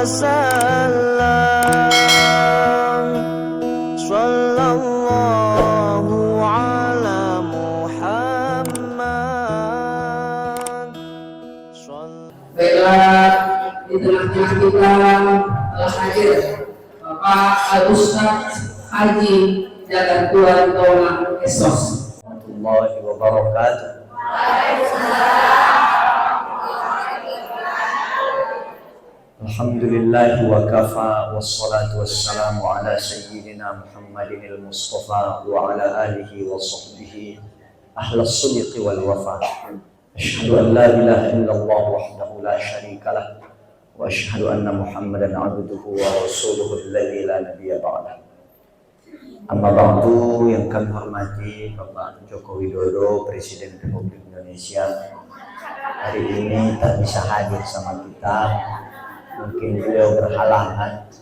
وسلم صلى الله على محمد. Baiklah, di tengah-tengah kita telah hadir Bapak Al-Ustaz Haji Jagar Tuan Tolong Esos. Warahmatullahi wabarakatuh. Alhamdulillahi wa kafa, wassalatu wassalamu ala sayyidina Muhammadin al-Mustafa wa ala alihi wa sahbihi ahlas sidqi wal wafa. Asyhadu an la ilaha illallah wahdahu la syarika lah wa asyhadu anna Muhammadan abduhu wa rasuluhu alladzi la nabiyya ba'dah. Amma ba'du, yang kami hormati Bapak Joko Widodo, Presiden Republik Indonesia, hari ini tak bisa hadir sama kita. Mungkin beliau berhalangan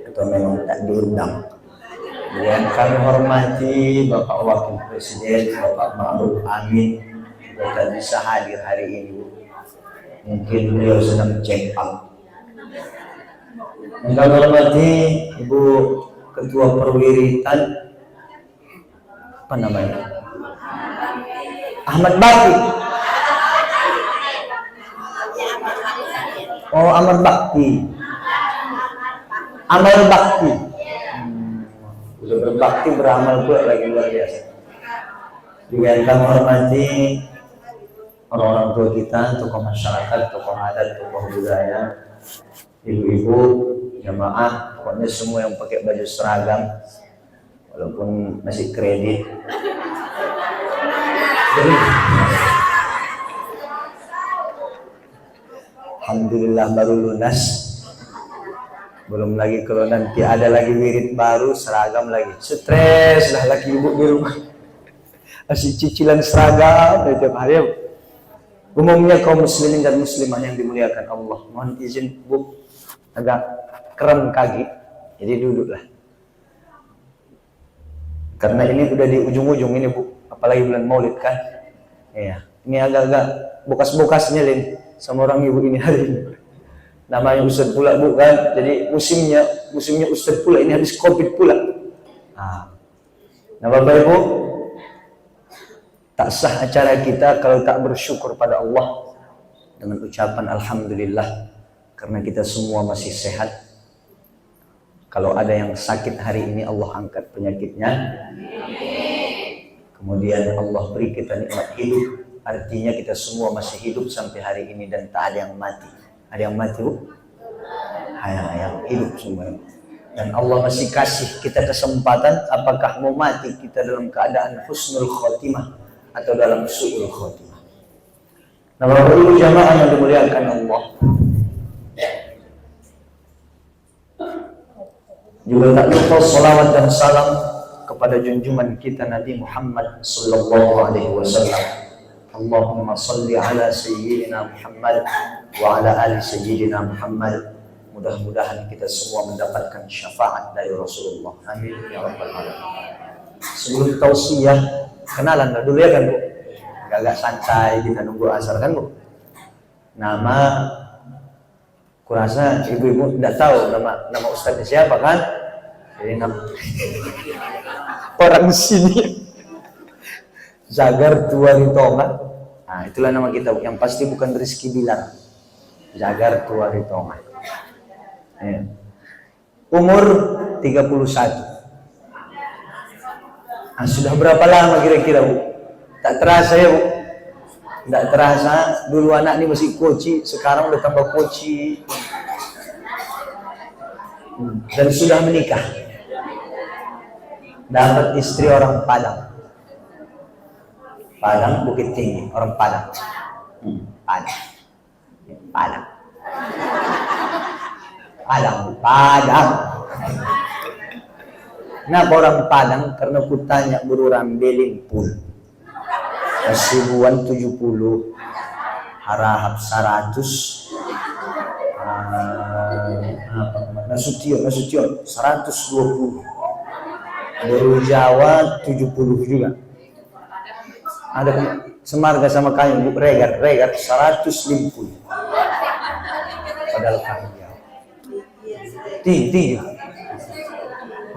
atau memang tak diundang. Yang kami hormati Bapak Wakil Presiden, Bapak Ma'ruf Amin, juga tak bisa hadir hari ini. Mungkin beliau sedang check up. Yang kami hormati Ibu Ketua Perwiritan, apa namanya? Ahmad Bakti. Oh, Amal Bakti. Amal Bakti. Udah berbakti, beramal pula lagi, luar biasa. Juga yang kami hormati orang-orang tua kita, tokoh masyarakat, tokoh adat, tokoh budaya, ibu-ibu, jamaah, pokoknya semua yang pakai baju seragam, walaupun masih kredit. Alhamdulillah baru lunas. Belum lagi kalau nanti ada lagi wirid baru, seragam lagi. Stres lah laki ibu di rumah. Masih cicilan seragam tiap hari. Umumnya kaum muslimin dan muslimah yang dimuliakan Allah, mohon izin Bu, agak keren kaki, jadi duduklah. Karena ini udah di ujung-ujung ini Bu, apalagi bulan Maulid kan. Iya, ini agak-agak bekas-bekasnya Lin sama orang ibu ini hari ini. Namanya Ustadz pula Bu kan, jadi musimnya Ustadz pula, ini habis Covid pula. Nah Bapak Ibu, tak sah acara kita kalau tak bersyukur pada Allah dengan ucapan Alhamdulillah, karena kita semua masih sehat. Kalau ada yang sakit hari ini, Allah angkat penyakitnya. Kemudian Allah beri kita nikmat hidup. Artinya kita semua masih hidup sampai hari ini dan tak ada yang mati. Ada yang mati Bu? Yang hidup semua. Dan Allah masih kasih kita kesempatan, apakah mau mati kita dalam keadaan husnul khotimah atau dalam su'ul khotimah. Nah Bapak Ibu jamaah yang dimuliakan Allah, juga tak lupa salawat dan salam kepada junjungan kita Nabi Muhammad sallallahu alaihi wasallam. Allahumma salli ala sayyidina Muhammad wa ala ali sayyidina Muhammad. Mudah-mudahan kita semua mendapatkan syafaat dari Rasulullah. Amin ya rabbal alamin. Sebelum tausiah, kenalan dulu ya kan Bu. Agak santai kita nunggu asar kan Bu. Nama, kurasa ibu-ibu tidak tahu nama ustadznya siapa kan? Jadi nama orang sini. Jagar Tuaritonga. Nah, itulah nama kita, yang pasti bukan Rizky Bilar. Jagar Tuaritonga. Umur 31. Nah, sudah berapa lama kira-kira Bu? Tak terasa ya Bu? Tidak terasa, dulu anak ini masih koci, sekarang udah tambah koci. Dan sudah menikah. Dapat istri orang Padang. Padang Bukit Tinggi, orang Padang. Padang. Kenapa orang Padang? Karena ku tanya guru Rambeling pun. Kasibuan 70, harahap 100, Nasution 120, dari Jawa 70 juga. Ada semarga sama kayu Regar 150. Padahal kami Jawa Tinggi.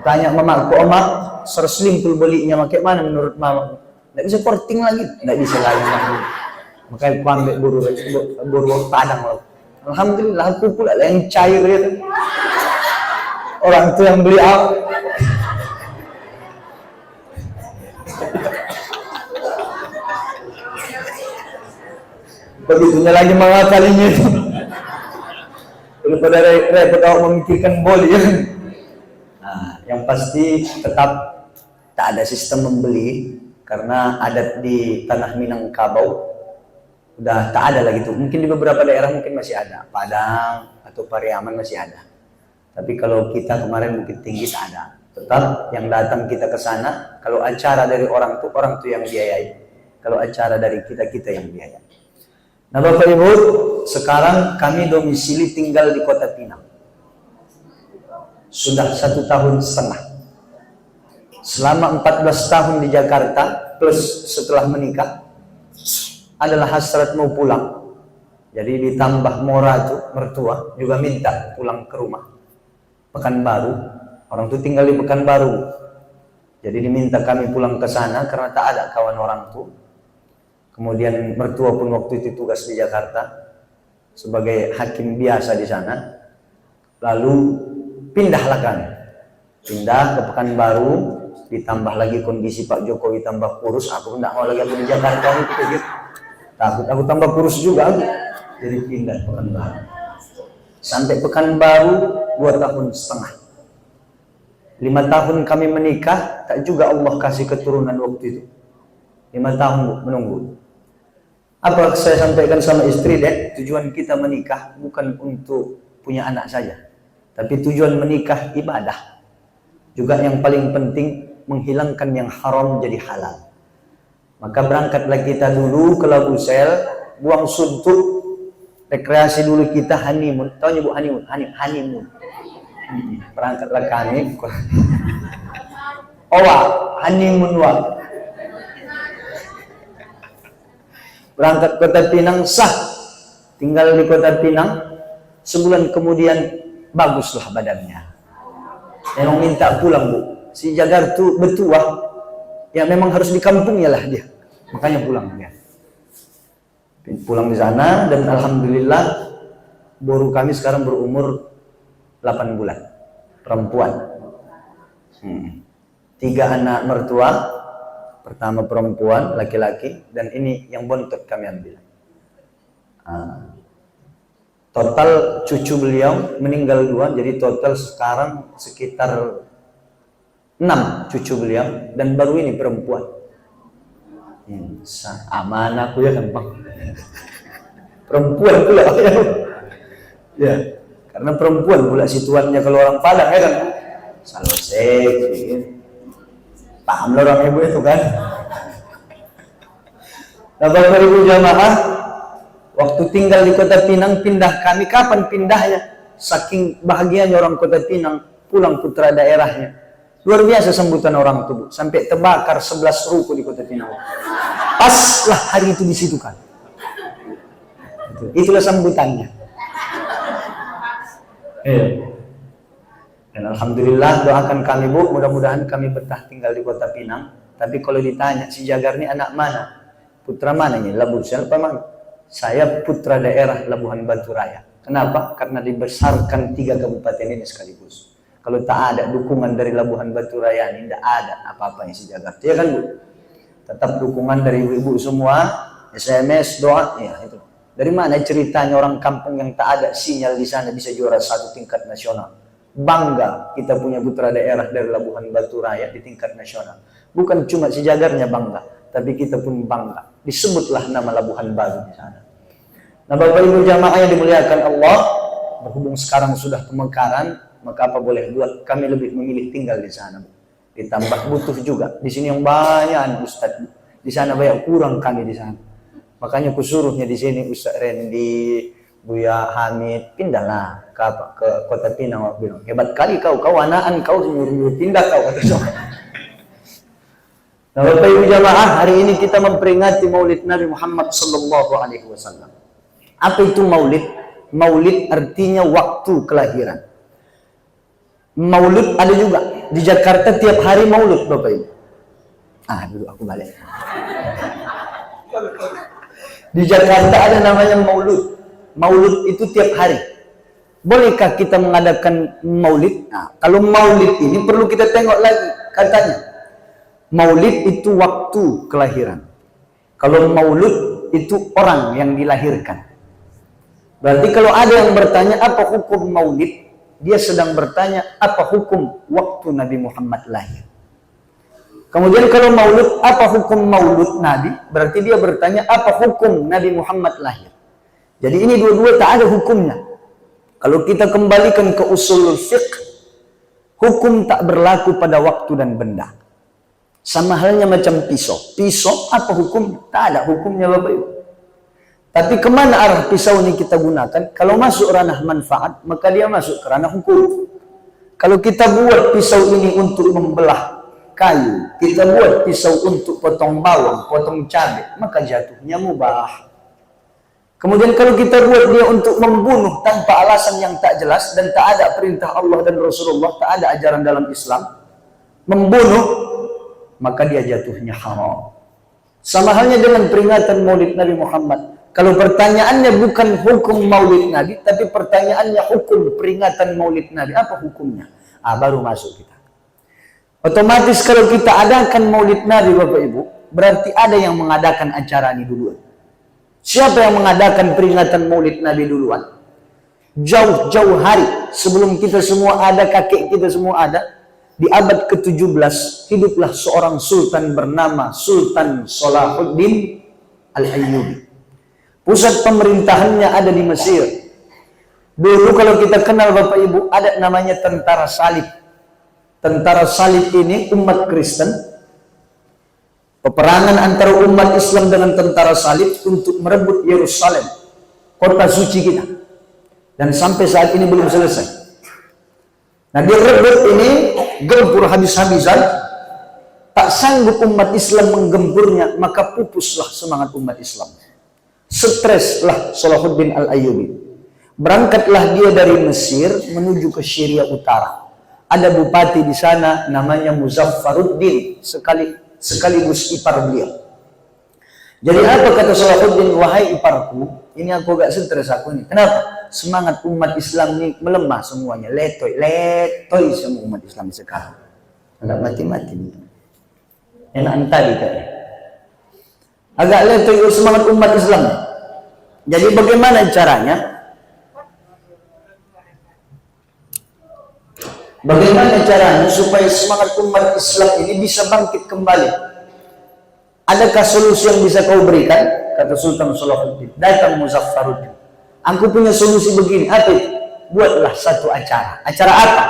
Tanya mama, kok Oma serselimpul belinya pakai mana menurut mama? Nggak bisa porting lagi, nggak bisa lagi. Makanya aku ambil buru padang loh. Alhamdulillah aku pula yang cair ya. Orang itu yang beli aku. Begitunya lagi mengakalinya itu. Daripada repot awak memikirkan boli ya. Nah, yang pasti tetap tak ada sistem membeli karena adat di tanah Minangkabau udah tak ada lagi tuh. Mungkin di beberapa daerah mungkin masih ada, Padang atau Pariaman masih ada. Tapi kalau kita kemarin Bukit Tinggi tak ada. Tetap yang datang kita ke sana, kalau acara dari orang tuh yang biayai. Kalau acara dari kita yang biayai. Nah Bapak Ibu, sekarang kami domisili tinggal di Kota Pinang. Sudah 1,5 tahun. Selama 14 tahun di Jakarta, plus setelah menikah, adalah hasrat mau pulang. Jadi ditambah Mora tuh, mertua, juga minta pulang ke rumah. Pekanbaru, orang tuh tinggal di Pekanbaru. Jadi diminta kami pulang ke sana karena tak ada kawan orang tuh. Kemudian mertua pun waktu itu tugas di Jakarta sebagai hakim biasa di sana. Lalu pindahlah kami. Pindah ke Pekanbaru, ditambah lagi kondisi Pak Jokowi tambah kurus. Aku tidak mau lagi aku di Jakarta itu gitu. Takut aku tambah kurus juga aku. Jadi pindah ke Pekanbaru. Sampai Pekanbaru 2,5 tahun. 5 tahun kami menikah, tak juga Allah kasih keturunan waktu itu. 5 tahun menunggu. Apa saya sampaikan sama istri, Dek? Tujuan kita menikah bukan untuk punya anak saja, tapi tujuan menikah ibadah. Juga yang paling penting menghilangkan yang haram jadi halal. Maka berangkatlah kita dulu ke Labusel, buang suntuk, rekreasi dulu kita honeymoon. Tahu nyebut honeymoon? Honeymoon. Berangkatlah kami. Honeymoon wa. Berangkat Kota Pinang sah, tinggal di Kota Pinang, sebulan kemudian baguslah badannya. Memang minta pulang Bu, si Jagar tuh betua, ya memang harus di kampungnya lah dia, makanya pulang dia. Pulang di sana dan alhamdulillah baru kami sekarang berumur 8 bulan, perempuan. 3 anak mertua. Pertama perempuan, laki-laki, dan ini yang bontot kami ambil. Total cucu beliau meninggal 2, jadi total sekarang sekitar 6 cucu beliau, dan baru ini perempuan. Aman aku ya kan Bang. Perempuan pula ya, karena perempuan pula situannya kalau orang Padang ya kan. Salosek, paham lah orang ibu itu kan. Nah Bapak Ibu jamaah, waktu tinggal di Kota Pinang pindah kami. Kapan pindahnya? Saking bahagianya orang Kota Pinang pulang putra daerahnya. Luar biasa sambutan orang tuh, sampai terbakar 11 ruko di Kota Pinang. Paslah hari itu di situ kan. Itulah sambutannya. Dan alhamdulillah doakan kami Bu, mudah-mudahan kami betah tinggal di Kota Pinang. Tapi kalau ditanya si Jagar ini anak mana? Putra mana ini? Labusel apa mana? Saya putra daerah Labuhan Batu Raya. Kenapa? Karena dibesarkan 3 kabupaten ini sekaligus. Kalau tak ada dukungan dari Labuhan Batu Raya ini, tidak ada apa-apanya si Jagar. Ya kan Bu? Tetap dukungan dari ibu-ibu semua, SMS, doa, ya itu. Dari mana ceritanya orang kampung yang tak ada sinyal di sana bisa juara 1 tingkat nasional? Bangga kita punya putra daerah dari Labuhan Batu Raya di tingkat nasional. Bukan cuma si Jagarnya bangga, tapi kita pun bangga. Disebutlah nama Labuhan Baru di sana. Nah Bapak Ibu jamaah yang dimuliakan Allah, berhubung sekarang sudah pemekaran, maka apa boleh buat, kami lebih memilih tinggal di sana. Ditambah butuh juga. Di sini yang banyak Ustaz. Di sana banyak, kurang kami di sana. Makanya kusuruhnya di sini Ustaz Randy, Buya Hamid, pindahlah ke Kota Pinang. Bilang, hebat kali kau anaan kau nyuruh pindah kau. Nah, Bapak Ibu jamaah, hari ini kita memperingati Maulid Nabi Muhammad sallallahu alaihi wasallam. Apa itu Maulid? Maulid artinya waktu kelahiran. Maulud ada juga. Di Jakarta tiap hari maulud Bapak Ibu. Dulu aku balik. Di Jakarta ada namanya maulud. Maulud itu tiap hari. Bolehkah kita mengadakan maulid? Kalau maulid ini perlu kita tengok lagi katanya. Maulid itu waktu kelahiran. Kalau maulud itu orang yang dilahirkan. Berarti kalau ada yang bertanya apa hukum maulid, dia sedang bertanya apa hukum waktu Nabi Muhammad lahir. Kemudian kalau maulud, apa hukum maulud Nabi? Berarti dia bertanya apa hukum Nabi Muhammad lahir. Jadi ini dua-dua tak ada hukumnya. Kalau kita kembalikan ke usul fiqh, hukum tak berlaku pada waktu dan benda. Sama halnya macam pisau. Pisau apa hukumnya? Tak ada hukumnya Bapak Ibu. Tapi kemana arah pisau ini kita gunakan? Kalau masuk ranah manfaat, maka dia masuk ke ranah hukum. Kalau kita buat pisau ini untuk membelah kayu, kita buat pisau untuk potong bawang, potong cabai, maka jatuhnya mubah. Kemudian kalau kita buat dia untuk membunuh tanpa alasan yang tak jelas dan tak ada perintah Allah dan Rasulullah, tak ada ajaran dalam Islam, membunuh, maka dia jatuhnya haram. Sama halnya dengan peringatan Maulid Nabi Muhammad. Kalau pertanyaannya bukan hukum Maulid Nabi, tapi pertanyaannya hukum peringatan Maulid Nabi, apa hukumnya? Baru masuk kita. Otomatis kalau kita adakan Maulid Nabi Bapak Ibu, berarti ada yang mengadakan acara ini duluan. Siapa yang mengadakan peringatan Maulid Nabi duluan? Jauh-jauh hari sebelum kita semua ada, kakek kita semua ada, di abad ke-17 hiduplah seorang sultan bernama Sultan Salahuddin Al-Ayyubi. Pusat pemerintahannya ada di Mesir. Dulu kalau kita kenal Bapak Ibu, ada namanya tentara salib. Tentara salib ini umat Kristen, peperangan antara umat Islam dengan tentara salib untuk merebut Yerusalem, kota suci kita, dan sampai saat ini belum selesai. Nah, dia rebut ini, gempur habis-habisan, tak sanggup umat Islam menggempurnya, maka pupuslah semangat umat Islam. Streslah Salahuddin Al-Ayyubi. Berangkatlah dia dari Mesir menuju ke Syria Utara. Ada bupati di sana namanya Muzaffaruddin, sekaligus ipar beliau. Jadi apa kata Salahuddin? Wahai iparku, ini aku agak stres aku ini. Kenapa? Semangat umat Islam ini melemah semuanya, letoy semua umat Islam sekarang. Agak mati-mati. Enak tadi katanya. Agak letoy semangat umat Islam. Jadi bagaimana caranya? Bagaimana caranya supaya semangat umat Islam ini bisa bangkit kembali? Adakah solusi yang bisa kau berikan? Kata Sultan Salahuddin. Datang Muzaffaruddin. Aku punya solusi begini. Apa itu? Buatlah satu acara. Acara apa?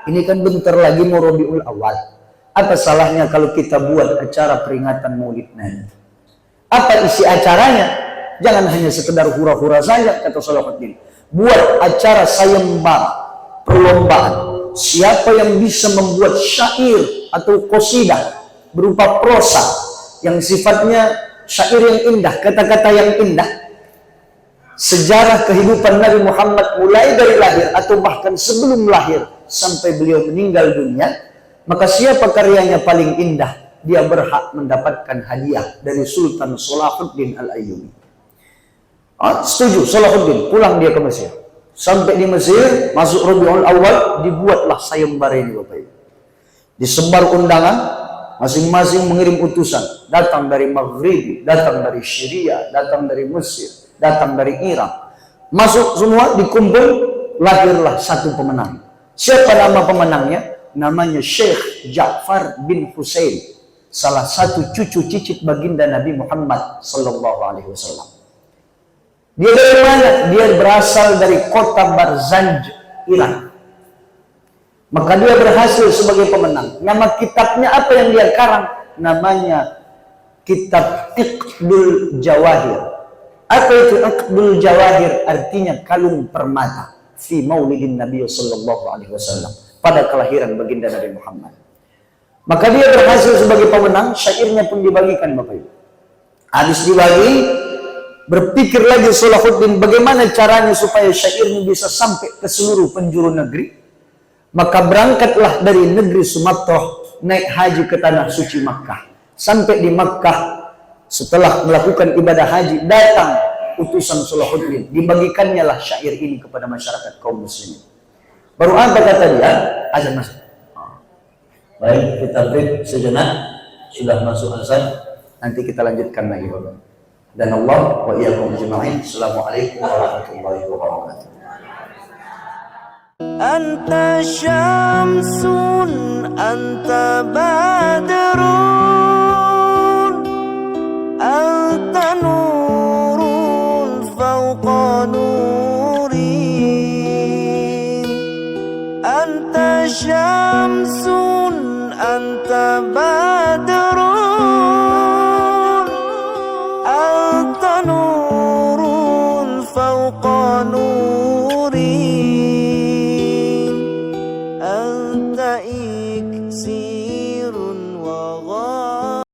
Ini kan bentar lagi mau Rabiul Awal. Apa salahnya kalau kita buat acara peringatan Maulid Nabi? Apa isi acaranya? Jangan hanya sekedar hura-hura saja, kata Salahuddin. Buat acara sayembara, perlombaan. Siapa yang bisa membuat syair atau qasidah berupa prosa yang sifatnya syair yang indah, kata-kata yang indah, sejarah kehidupan Nabi Muhammad mulai dari lahir atau bahkan sebelum lahir sampai beliau meninggal dunia, maka siapa karyanya paling indah, dia berhak mendapatkan hadiah dari Sultan Salahuddin Al-Ayyubi. Setuju Salahuddin, pulang dia ke Mesir. Sampai di Mesir, masuk Rabiul Awal, dibuatlah sayembara ini Bapak Ibu. Disebar undangan, masing-masing mengirim utusan. Datang dari Maghrib, datang dari Syria, datang dari Mesir, datang dari Irak. Masuk semua, dikumpul, lahirlah satu pemenang. Siapa nama pemenangnya? Namanya Syekh Ja'far bin Husain, salah satu cucu cicit baginda Nabi Muhammad sallallahu alaihi wasallam. Dia dari mana? Dia berasal dari kota Barzanj, Iran. Maka dia berhasil sebagai pemenang. Nama kitabnya apa yang dia karang? Namanya Kitab Iqdul Jawahir. Apa itu Iqdul Jawahir? Artinya kalung permata. Fi maulidin Nabi sallallahu alaihi wasallam. Pada kelahiran baginda Nabi Muhammad. Maka dia berhasil sebagai pemenang. Syairnya pun dibagikan Bapak Ibu. Habis dibagi, berpikir lagi Salahuddin bagaimana caranya supaya syairnya bisa sampai ke seluruh penjuru negeri. Maka berangkatlah dari negeri Sumatera naik haji ke tanah suci Makkah. Sampai di Makkah, setelah melakukan ibadah haji, datang utusan Salahuddin, dibagikannya lah syair ini kepada masyarakat kaum muslimin. Baru apa kata dia? Azan masuk. Baik, kita break sejenak. Sudah masuk azan, nanti kita lanjutkan lagi, Bapak. Dan Allah wa iyyakum ajma'in. Assalamualaikum warahmatullahi wabarakatuh. Anta syamsun, anta badrun.